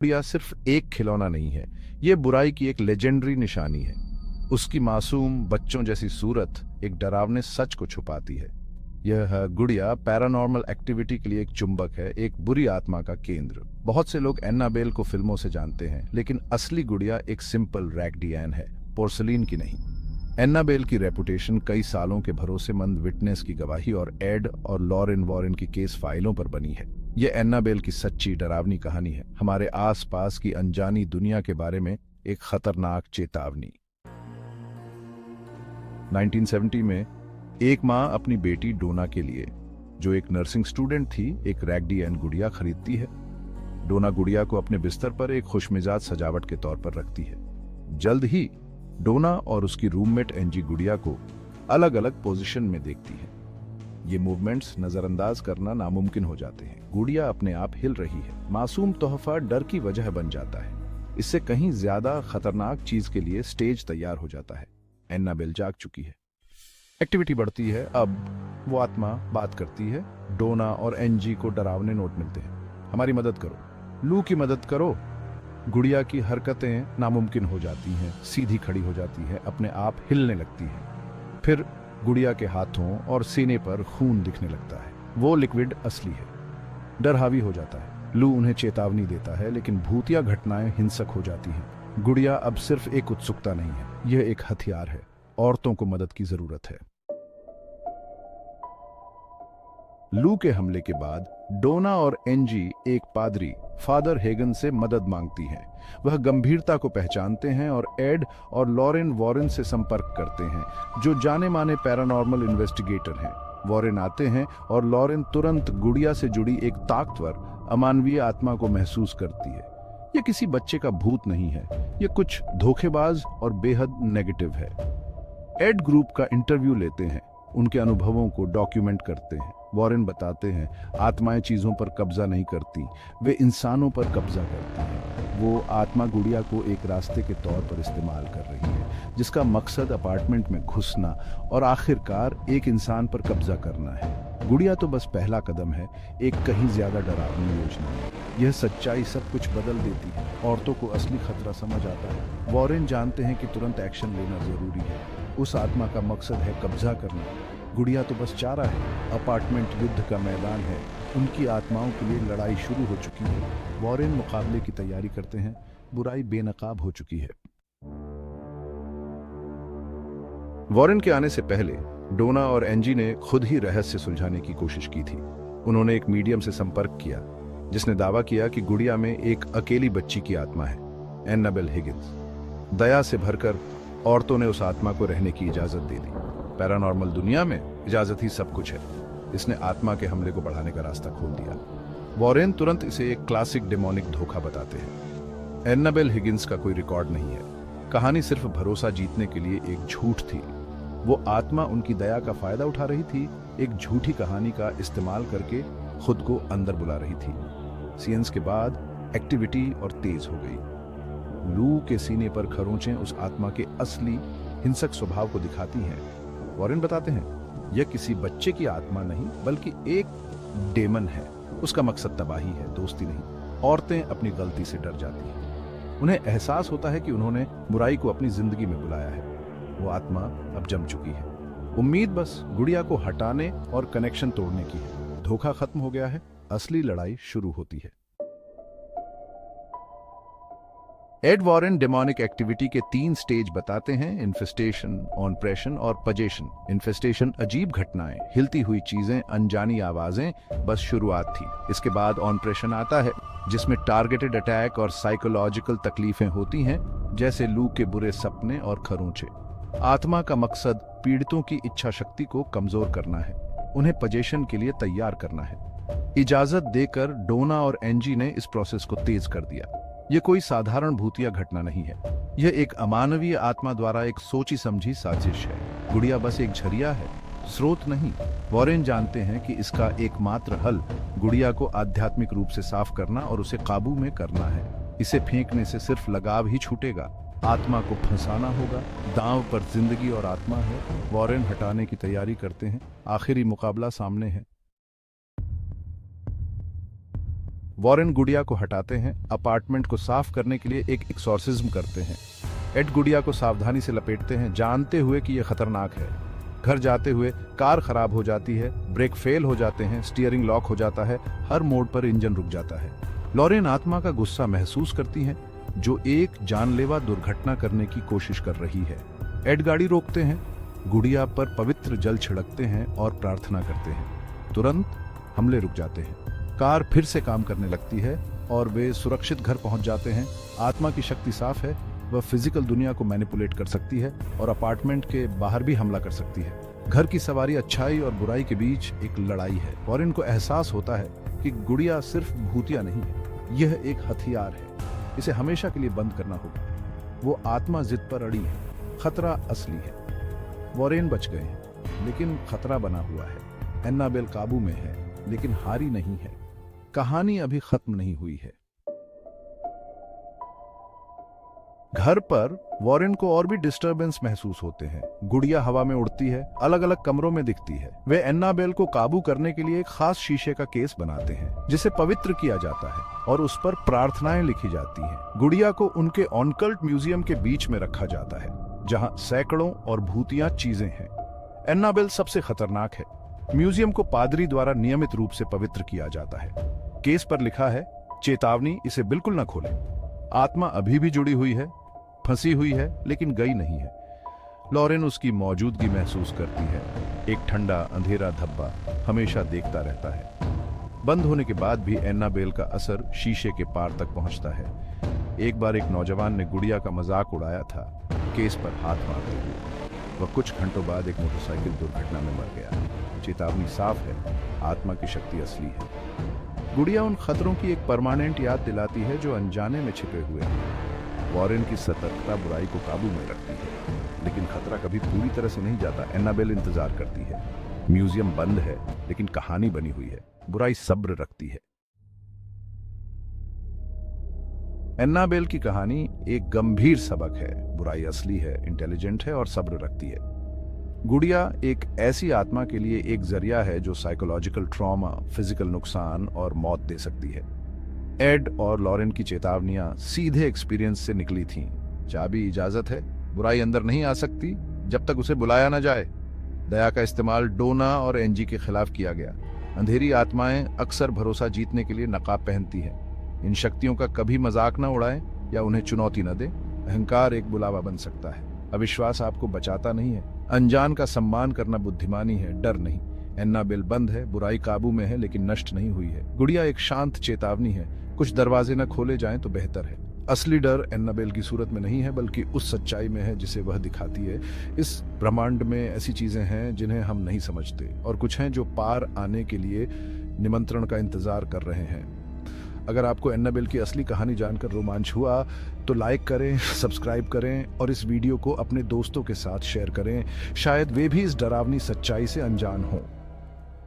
गुड़िया सिर्फ एक खिलौना नहीं है, ये बुराई की एक लेजेंडरी निशानी है। उसकी मासूम बच्चों जैसी सूरत एक डरावने सच को छुपाती है। यह गुड़िया पैरानॉर्मल एक्टिविटी के लिए एक चुंबक है, एक बुरी आत्मा का केंद्र। बहुत से लोग एन्नाबेल को फिल्मों से जानते हैं, लेकिन असली गुड़िया एक सिंपल रैगडियन है, पोर्सलीन की नहीं। एन्नाबेल की रेपुटेशन कई सालों के भरोसेमंद विटनेस की गवाही और एड और लॉरेन वॉरेन की केस फाइलों पर बनी है। यह एन्नाबेल की सच्ची डरावनी कहानी है, हमारे आसपास की अनजानी दुनिया के बारे में एक खतरनाक चेतावनी। 1970 में एक माँ अपनी बेटी डोना के लिए, जो एक नर्सिंग स्टूडेंट थी, एक रैगडियन गुड़िया खरीदती है। डोना गुड़िया को अपने बिस्तर पर एक खुशमिजाज सजावट के तौर पर रखती है। जल्द ही डोना और उसकी रूममेट एंजी गुड़िया को अलग अलग पोजीशन में देखती है। ये मूवमेंट्स नजरअंदाज करना नामुमकिन हो जाते हैं। गुड़िया अपने आप हिल रही है। मासूम तोहफा डर की वजह बन जाता है। इससे कहीं ज्यादा खतरनाक चीज के लिए स्टेज तैयार हो जाता है। एन्नाबेल जाग चुकी है। एक्टिविटी बढ़ती है। अब वो आत्मा बात करती है। डोना और एनजी को डरावने नोट मिलते हैं। हमारी मदद करो, लू की मदद करो। गुड़िया की हरकतें नामुमकिन हो जाती हैं, सीधी खड़ी हो जाती है, अपने आप हिलने लगती है। फिर गुड़िया के हाथों और सीने पर खून दिखने लगता है। वो लिक्विड असली है। डर हावी हो जाता है। लू उन्हें चेतावनी देता है, लेकिन भूतिया घटनाएं हिंसक हो जाती हैं। गुड़िया अब सिर्फ एक उत्सुकता नहीं है, यह एक हथियार है। औरतों को मदद की जरूरत है। लू के हमले के बाद डोना और एनजी एक पादरी फादर हेगन से मदद मांगती हैं। वह गंभीरता को पहचानते हैं और एड और लॉरेन वॉरेन से संपर्क करते हैं, जो जाने माने पैरानॉर्मल इन्वेस्टिगेटर हैं। वॉरेन आते हैं और लॉरेन तुरंत गुड़िया से जुड़ी एक ताकतवर अमानवीय आत्मा को महसूस करती है। यह किसी बच्चे का भूत नहीं है, यह कुछ धोखेबाज और बेहद नेगेटिव है। एड ग्रुप का इंटरव्यू लेते हैं, उनके अनुभवों को डॉक्यूमेंट करते हैं। वॉरेन बताते हैं, आत्माएं चीजों पर कब्जा नहीं करती, वे इंसानों पर कब्जा करती हैं। वो आत्मा गुड़िया को एक रास्ते के तौर पर इस्तेमाल कर रही है, जिसका मकसद अपार्टमेंट में घुसना और आखिरकार एक इंसान पर कब्जा करना है। गुड़िया तो बस पहला कदम है, एक कहीं ज्यादा डरावनी योजना। यह सच्चाई सब कुछ बदल देती है। औरतों को असली खतरा समझ आता है। वॉरेन जानते हैं कि तुरंत एक्शन लेना जरूरी है। उस आत्मा का मकसद है कब्जा करना। गुड़िया तो बस चारा है। अपार्टमेंट युद्ध का मैदान है। उनकी आत्माओं के लिए लड़ाई शुरू हो चुकी है। वॉरेन मुकाबले की तैयारी करते हैं। बुराई बेनकाब हो चुकी है। वॉरेन के आने से पहले डोना और एंजी ने खुद ही रहस्य सुलझाने की कोशिश की थी। उन्होंने एक मीडियम से संपर्क किया, जिसने दावा किया कि गुड़िया में एक अकेली बच्ची की आत्मा है, एन्नाबेल हिगिंस। दया से भरकर औरतों ने उस आत्मा को रहने की इजाजत दे दी। पैरानॉर्मल दुनिया में इजाजत ही सब कुछ है। इसने आत्मा के हमले को बढ़ाने का रास्ता खोल दिया। वॉरेन तुरंत इसे एक क्लासिक डेमोनिक धोखा बताते हैं। एन्नाबेल हिगिंस का कोई रिकॉर्ड नहीं है। कहानी सिर्फ भरोसा जीतने के लिए एक झूठ थी। वो आत्मा उनकी दया का फायदा उठा रही थी, एक झूठी कहानी का इस्तेमाल करके खुद को अंदर बुला रही थी। सीएंस के बाद एक्टिविटी और तेज हो गई। लू के सीने पर खरोंचें उस आत्मा के असली हिंसक स्वभाव को दिखाती हैं। वॉरेन बताते हैं, यह किसी बच्चे की आत्मा नहीं, बल्कि एक डेमन है। उसका मकसद तबाही है, दोस्ती नहीं। औरतें अपनी गलती से डर जाती हैं। उन्हें एहसास होता है कि उन्होंने बुराई को अपनी जिंदगी में बुलाया है। वो आत्मा अब जम चुकी है। उम्मीद बस गुड़िया को हटाने और कनेक्शन तोड़ने की है। धोखा खत्म हो गया है, असली लड़ाई शुरू होती है। एड वॉरेन डेमोनिक एक्टिविटी के 3 स्टेज बताते हैं: इन्फेस्टेशन, ऑनप्रेशन और पजेशन। इन्फेस्टेशन अजीब घटनाएं, हिलती हुई चीजें, अनजानी आवाजें, बस शुरुआत थी। इसके बाद ऑनप्रेशन आता है, जिसमें टारगेटेड अटैक और साइकोलॉजिकल तकलीफें होती हैं, जैसे लू के बुरे सपने और खरोंचे। आत्मा का मकसद पीड़ितों की इच्छा शक्ति को कमजोर करना है, उन्हें पजेशन के लिए तैयार करना है। इजाजत देकर डोना और एंजी ने इस प्रोसेस को तेज कर दिया। यह कोई साधारण भूतिया घटना नहीं है, यह एक अमानवीय आत्मा द्वारा एक सोची समझी साजिश है। गुड़िया बस एक झरिया है, स्रोत नहीं। वॉरेन जानते हैं कि इसका एकमात्र हल गुड़िया को आध्यात्मिक रूप से साफ करना और उसे काबू में करना है। इसे फेंकने से सिर्फ लगाव ही छूटेगा, आत्मा को फंसाना होगा। दांव पर जिंदगी और आत्मा है। वॉरेन हटाने की तैयारी करते हैं। आखिरी मुकाबला सामने है। वॉरेन गुड़िया को हटाते हैं, अपार्टमेंट को साफ करने के लिए एक एक्सॉर्सिज्म करते हैं। एड गुड़िया को सावधानी से लपेटते हैं, जानते हुए कि यह खतरनाक है। घर जाते हुए कार खराब हो जाती है, ब्रेक फेल हो जाते हैं, स्टीयरिंग लॉक हो जाता है, हर मोड़ पर इंजन रुक जाता है। लॉरेन आत्मा का गुस्सा महसूस करती हैं, जो एक जानलेवा दुर्घटना करने की कोशिश कर रही है। एड गाड़ी रोकते हैं, गुड़िया पर पवित्र जल छिड़कते हैं और प्रार्थना करते हैं। तुरंत हमले रुक जाते हैं, कार फिर से काम करने लगती है और वे सुरक्षित घर पहुंच जाते हैं। आत्मा की शक्ति साफ है, वह फिजिकल दुनिया को मैनिपुलेट कर सकती है और अपार्टमेंट के बाहर भी हमला कर सकती है। घर की सवारी अच्छाई और बुराई के बीच एक लड़ाई है। वॉरेन को एहसास होता है कि गुड़िया सिर्फ भूतिया नहीं है, यह एक हथियार है, इसे हमेशा के लिए बंद करना होगा। वो आत्मा जिद पर अड़ी है, खतरा असली है। वॉरेन बच गए हैं, लेकिन खतरा बना हुआ है। एन्नाबेल काबू में है, लेकिन हारी नहीं है। कहानी अभी खत्म नहीं हुई है। घर पर वॉरेन को और भी डिस्टरबेंस महसूस होते हैं। गुड़िया हवा में उड़ती है, अलग अलग कमरों में दिखती है। वे एन्नाबेल को काबू करने के लिए एक खास शीशे का केस बनाते हैं, जिसे पवित्र किया जाता है और उस पर प्रार्थनाएं लिखी जाती हैं। गुड़िया को उनके ऑनकल्ट म्यूजियम के बीच में रखा जाता है, जहां सैकड़ों और भूतिया चीजें हैं। एन्नाबेल सबसे खतरनाक है। म्यूजियम को पादरी द्वारा नियमित रूप से पवित्र किया जाता है। केस पर लिखा है, चेतावनी, इसे बिल्कुल न खोलें। आत्मा अभी भी जुड़ी हुई है, फंसी हुई है, लेकिन गई नहीं है। लॉरेन उसकी मौजूदगी महसूस करती है। एक ठंडा अंधेरा धब्बा हमेशा देखता रहता है। बंद होने के बाद भी एन्नाबेल का असर शीशे के पार तक पहुंचता है। एक बार एक नौजवान ने गुड़िया का मजाक उड़ाया था, केस पर हाथ मार दिया। वह कुछ घंटों बाद एक मोटरसाइकिल दुर्घटना में मर गया। चेतावनी साफ है, आत्मा की शक्ति असली है। गुड़िया उन खतरों की एक परमानेंट याद दिलाती है जो अनजाने में छिपे हुए हैं। वॉरेन की सतर्कता बुराई को काबू में रखती है, लेकिन खतरा कभी पूरी तरह से नहीं जाता। एन्नाबेल इंतजार करती है। म्यूजियम बंद है, लेकिन कहानी बनी हुई है। बुराई सब्र रखती है। एन्नाबेल की कहानी एक गंभीर सबक है। बुराई असली है, इंटेलिजेंट है और सब्र रखती है। गुड़िया एक ऐसी आत्मा के लिए एक जरिया है जो साइकोलॉजिकल ट्रॉमा, फिजिकल नुकसान और मौत दे सकती है। एड और लॉरेन की चेतावनियां सीधे एक्सपीरियंस से निकली थीं। चाबी इजाजत है, बुराई अंदर नहीं आ सकती जब तक उसे बुलाया ना जाए। दया का इस्तेमाल डोना और एनजी के खिलाफ किया गया। अंधेरी आत्माएं अक्सर भरोसा जीतने के लिए नकाब पहनती हैं। इन शक्तियों का कभी मजाक न उड़ाएं या उन्हें चुनौती न दें। अहंकार एक बुलावा बन सकता है। अविश्वास आपको बचाता नहीं है। अनजान का सम्मान करना बुद्धिमानी है, डर नहीं। एन्नाबेल बंद है, बुराई काबू में है, लेकिन नष्ट नहीं हुई है। गुड़िया एक शांत चेतावनी है, कुछ दरवाजे न खोले जाएं तो बेहतर है। असली डर एन्नाबेल की सूरत में नहीं है, बल्कि उस सच्चाई में है जिसे वह दिखाती है। इस ब्रह्मांड में ऐसी चीजें हैं जिन्हें हम नहीं समझते, और कुछ हैं जो पार आने के लिए निमंत्रण का इंतजार कर रहे हैं। अगर आपको एन्नाबेल की असली कहानी जानकर रोमांच हुआ तो लाइक करें, सब्सक्राइब करें और इस वीडियो को अपने दोस्तों के साथ शेयर करें। शायद वे भी इस डरावनी सच्चाई से अनजान हों।